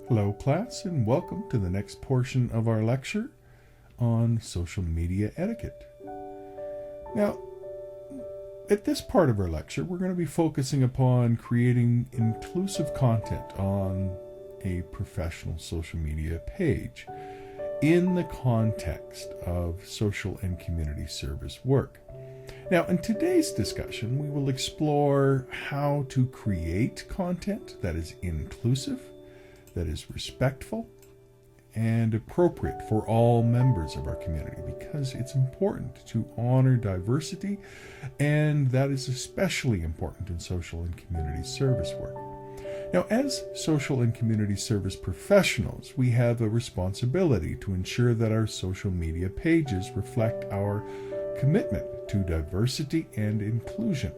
Hello, class, and welcome to the next portion of our lecture on social media etiquette. Now, at this part of our lecture, we're going to be focusing upon creating inclusive content on a professional social media page in the context of social and community service work. Now, in today's discussion, we will explore how to create content that is inclusive, that is respectful, and appropriate for all members of our community, because it's important to honor diversity, and that is especially important in social and community service work. Now, as social and community service professionals, we have a responsibility to ensure that our social media pages reflect our commitment to diversity and inclusion.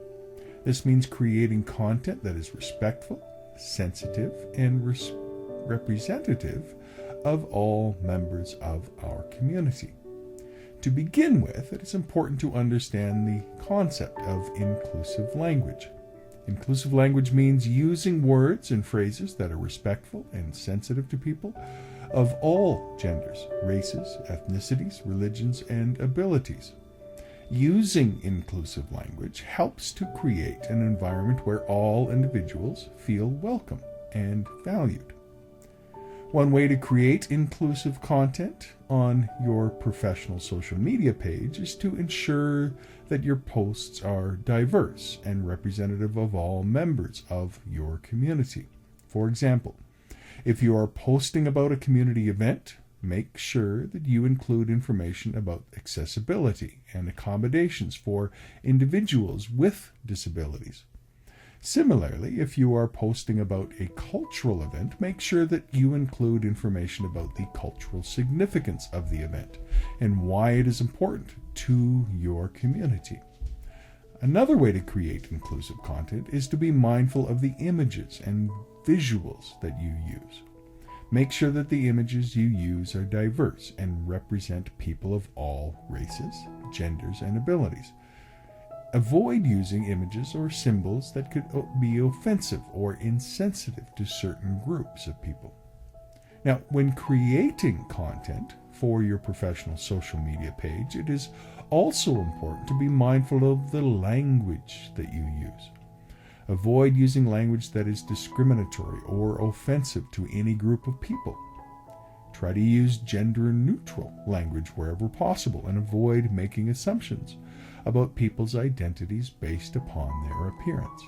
This means creating content that is respectful, sensitive, and representative of all members of our community. To begin with, it is important to understand the concept of inclusive language. Inclusive language means using words and phrases that are respectful and sensitive to people of all genders, races, ethnicities, religions, and abilities. Using inclusive language helps to create an environment where all individuals feel welcome and valued. One way to create inclusive content on your professional social media page is to ensure that your posts are diverse and representative of all members of your community. For example, if you are posting about a community event, make sure that you include information about accessibility and accommodations for individuals with disabilities. Similarly, if you are posting about a cultural event, make sure that you include information about the cultural significance of the event and why it is important to your community. Another way to create inclusive content is to be mindful of the images and visuals that you use. Make sure that the images you use are diverse and represent people of all races, genders, and abilities. Avoid using images or symbols that could be offensive or insensitive to certain groups of people. Now, when creating content for your professional social media page, it is also important to be mindful of the language that you use. Avoid using language that is discriminatory or offensive to any group of people. Try to use gender-neutral language wherever possible and avoid making assumptions about people's identities based upon their appearance.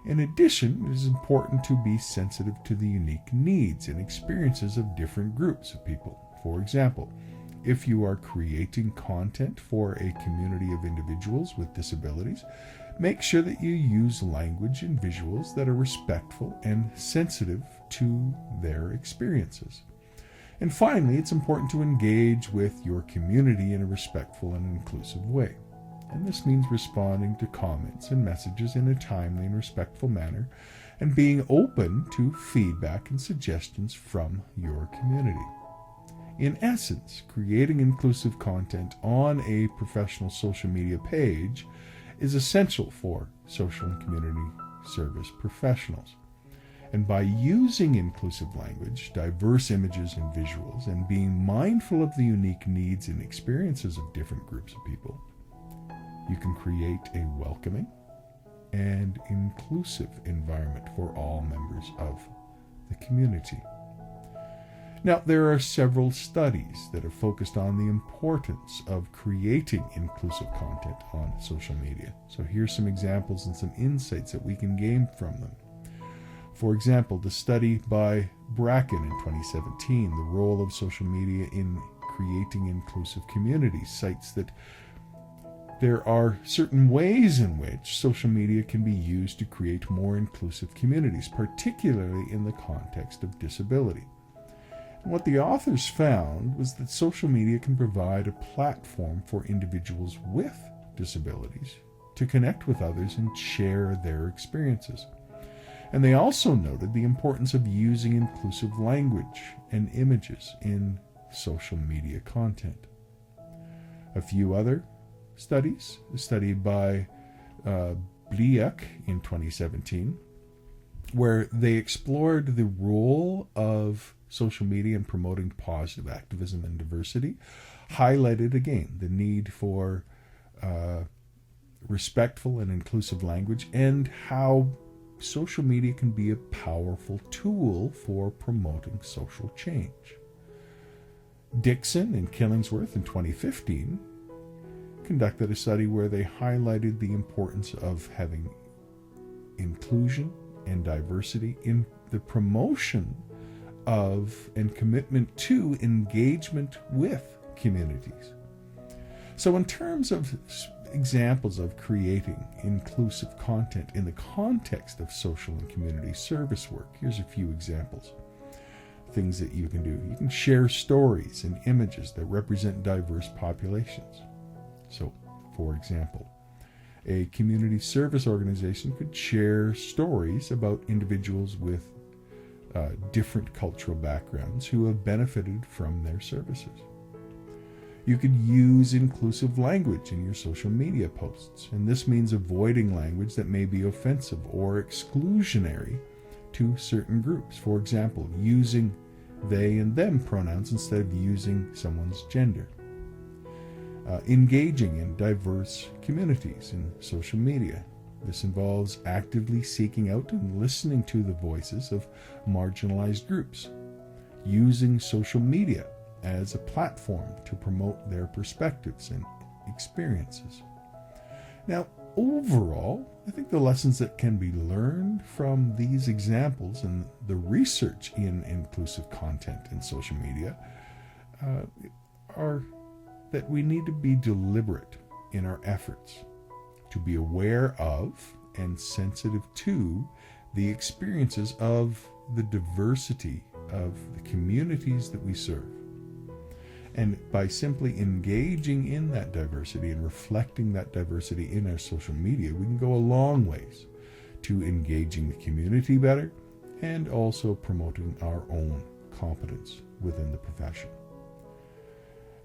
In addition, it is important to be sensitive to the unique needs and experiences of different groups of people. For example, if you are creating content for a community of individuals with disabilities, make sure that you use language and visuals that are respectful and sensitive to their experiences. And finally, it's important to engage with your community in a respectful and inclusive way. And this means responding to comments and messages in a timely and respectful manner, and being open to feedback and suggestions from your community. In essence, creating inclusive content on a professional social media page is essential for social and community service professionals. And by using inclusive language, diverse images and visuals, and being mindful of the unique needs and experiences of different groups of people, you can create a welcoming and inclusive environment for all members of the community. Now, there are several studies that have focused on the importance of creating inclusive content on social media. So here's some examples and some insights that we can gain from them. For example, the study by Bracken in 2017, The Role of Social Media in Creating Inclusive Communities, cites that there are certain ways in which social media can be used to create more inclusive communities, particularly in the context of disability. And what the authors found was that social media can provide a platform for individuals with disabilities to connect with others and share their experiences. And they also noted the importance of using inclusive language and images in social media content. A few other studies, a study by Bliak in 2017, where they explored the role of social media in promoting positive activism and diversity, highlighted again the need for respectful and inclusive language, and how social media can be a powerful tool for promoting social change. Dixon and Killingsworth in 2015 conducted a study where they highlighted the importance of having inclusion and diversity in the promotion of and commitment to engagement with communities. So in terms of examples of creating inclusive content in the context of social and community service work, here's a few examples. Things that you can do. You can share stories and images that represent diverse populations. So, for example, a community service organization could share stories about individuals with different cultural backgrounds who have benefited from their services. You could use inclusive language in your social media posts, and this means avoiding language that may be offensive or exclusionary to certain groups. For example, using they and them pronouns instead of using someone's gender. Engaging in diverse communities in social media. This involves actively seeking out and listening to the voices of marginalized groups, using social media as a platform to promote their perspectives and experiences. Now, overall, I think the lessons that can be learned from these examples and the research in inclusive content in social media are that we need to be deliberate in our efforts to be aware of and sensitive to the experiences of the diversity of the communities that we serve. And by simply engaging in that diversity and reflecting that diversity in our social media, we can go a long ways to engaging the community better and also promoting our own competence within the profession.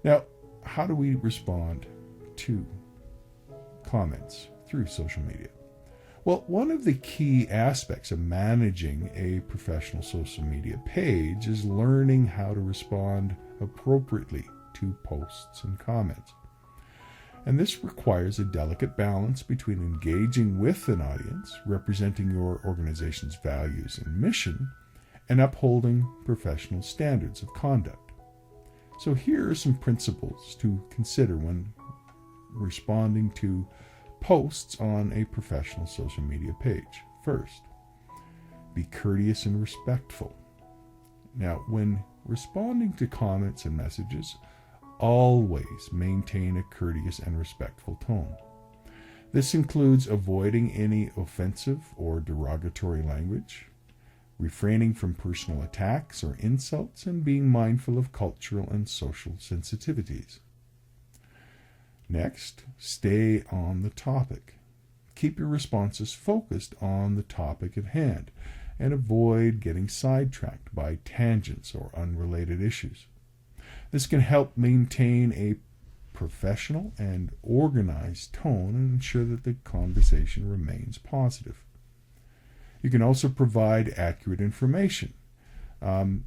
Now, how do we respond to comments through social media? Well, one of the key aspects of managing a professional social media page is learning how to respond appropriately to posts and comments. And this requires a delicate balance between engaging with an audience, representing your organization's values and mission, and upholding professional standards of conduct. So here are some principles to consider when responding to posts on a professional social media page. First, be courteous and respectful. Now, when responding to comments and messages, always maintain a courteous and respectful tone. This includes avoiding any offensive or derogatory language, refraining from personal attacks or insults, and being mindful of cultural and social sensitivities. Next, stay on the topic. Keep your responses focused on the topic at hand and avoid getting sidetracked by tangents or unrelated issues. This can help maintain a professional and organized tone and ensure that the conversation remains positive. You can also provide accurate information.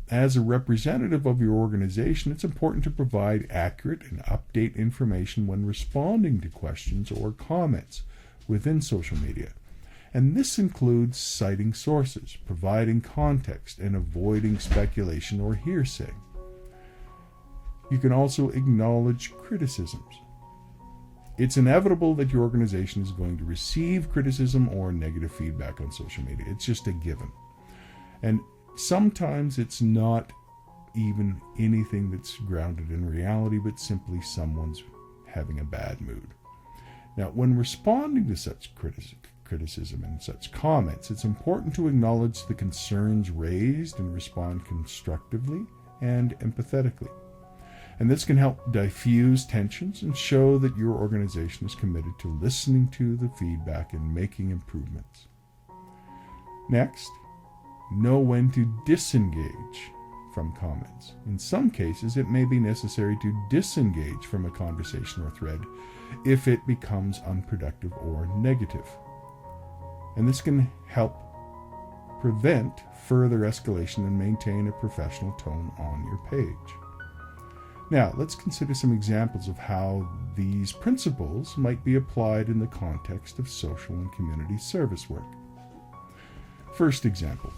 As a representative of your organization, it's important to provide accurate and up-to-date information when responding to questions or comments within social media. And this includes citing sources, providing context, and avoiding speculation or hearsay. You can also acknowledge criticisms. It's inevitable that your organization is going to receive criticism or negative feedback on social media. It's just a given. And sometimes it's not even anything that's grounded in reality, but simply someone's having a bad mood. Now, when responding to such criticism and such comments, it's important to acknowledge the concerns raised and respond constructively and empathetically. And this can help diffuse tensions and show that your organization is committed to listening to the feedback and making improvements. Next, know when to disengage from comments. In some cases, it may be necessary to disengage from a conversation or thread if it becomes unproductive or negative. And this can help prevent further escalation and maintain a professional tone on your page. Now, let's consider some examples of how these principles might be applied in the context of social and community service work. First example,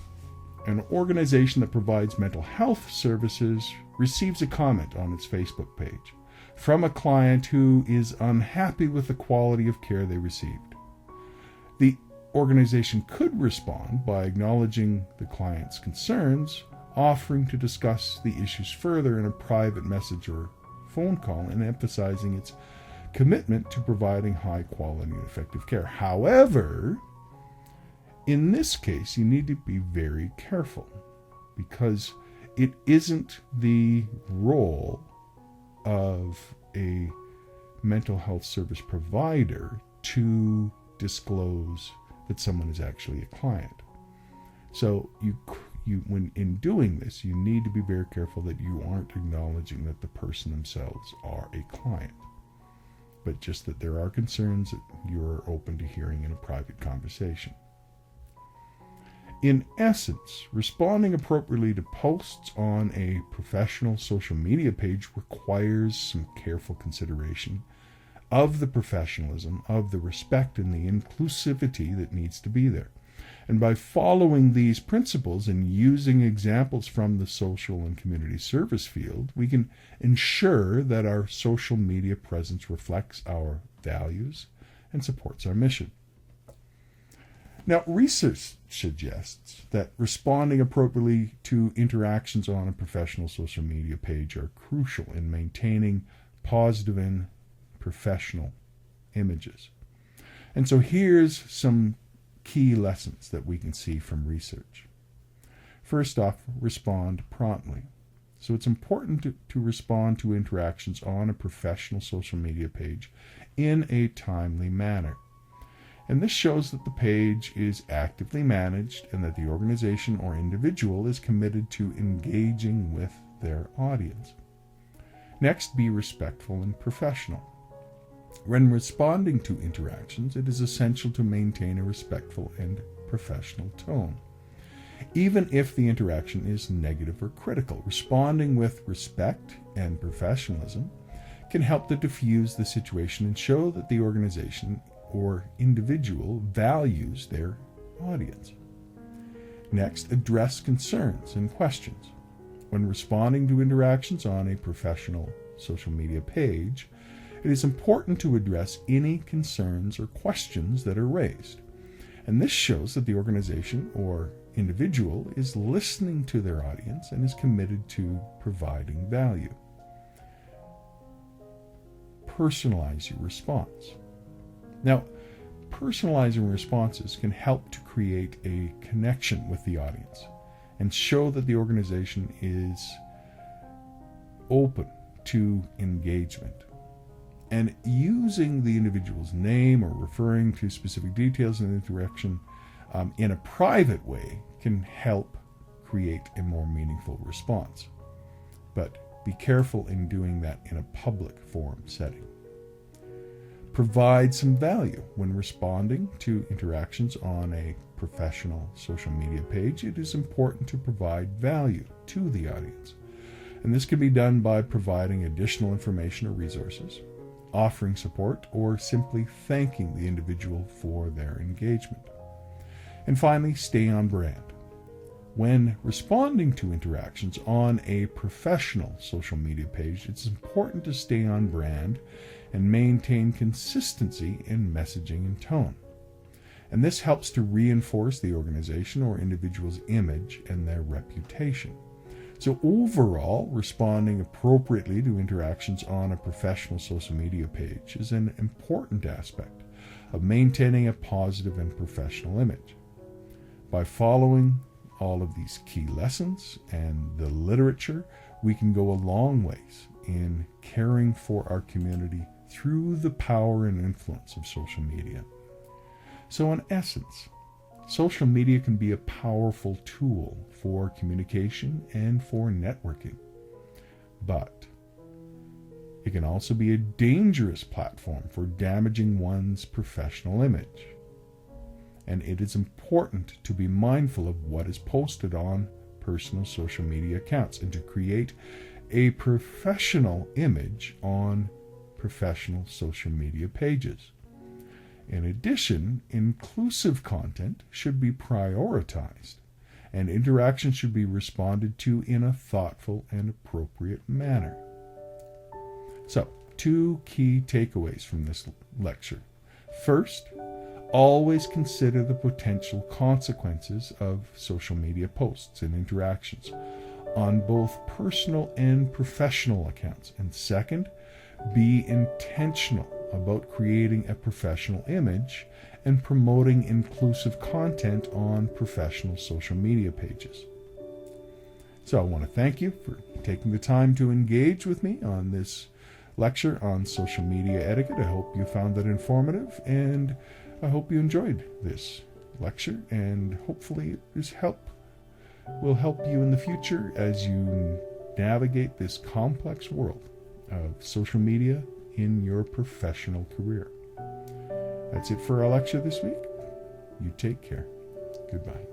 an organization that provides mental health services receives a comment on its Facebook page from a client who is unhappy with the quality of care they received. The organization could respond by acknowledging the client's concerns, offering to discuss the issues further in a private message or phone call, and emphasizing its commitment to providing high quality and effective care. However, in this case, you need to be very careful because it isn't the role of a mental health service provider to disclose that someone is actually a client. So you when in doing this, you need to be very careful that you aren't acknowledging that the person themselves are a client, but just that there are concerns that you're open to hearing in a private conversation. In essence, responding appropriately to posts on a professional social media page requires some careful consideration of the professionalism, of the respect, and the inclusivity that needs to be there. And by following these principles and using examples from the social and community service field, we can ensure that our social media presence reflects our values and supports our mission. Now, research suggests that responding appropriately to interactions on a professional social media page are crucial in maintaining positive and professional images. And so here's some key lessons that we can see from research. First off, respond promptly. So it's important to respond to interactions on a professional social media page in a timely manner. And this shows that the page is actively managed and that the organization or individual is committed to engaging with their audience. Next, be respectful and professional. When responding to interactions, it is essential to maintain a respectful and professional tone. Even if the interaction is negative or critical, responding with respect and professionalism can help to diffuse the situation and show that the organization or individual values their audience. Next, address concerns and questions. When responding to interactions on a professional social media page, it is important to address any concerns or questions that are raised. And this shows that the organization or individual is listening to their audience and is committed to providing value. Personalize your response. Now, personalizing responses can help to create a connection with the audience and show that the organization is open to engagement. And using the individual's name or referring to specific details in the interaction in a private way can help create a more meaningful response. But be careful in doing that in a public forum setting. Provide some value. When responding to interactions on a professional social media page, it is important to provide value to the audience. And this can be done by providing additional information or resources, offering support, or simply thanking the individual for their engagement. And finally, stay on brand. When responding to interactions on a professional social media page, it's important to stay on brand and maintain consistency in messaging and tone. And this helps to reinforce the organization or individual's image and their reputation. So overall, responding appropriately to interactions on a professional social media page is an important aspect of maintaining a positive and professional image. By following all of these key lessons and the literature, we can go a long ways in caring for our community through the power and influence of social media. So in essence, social media can be a powerful tool for communication and for networking, but it can also be a dangerous platform for damaging one's professional image. and it is important to be mindful of what is posted on personal social media accounts and to create a professional image on professional social media pages. In addition, inclusive content should be prioritized, and interactions should be responded to in a thoughtful and appropriate manner. So, 2 key takeaways from this lecture. First, always consider the potential consequences of social media posts and interactions on both personal and professional accounts. And second, be intentional about creating a professional image and promoting inclusive content on professional social media pages. So I want to thank you for taking the time to engage with me on this lecture on social media etiquette. I hope you found that informative, and I hope you enjoyed this lecture, and hopefully this will help you in the future as you navigate this complex world of social media in your professional career. That's it for our lecture this week. You take care. Goodbye.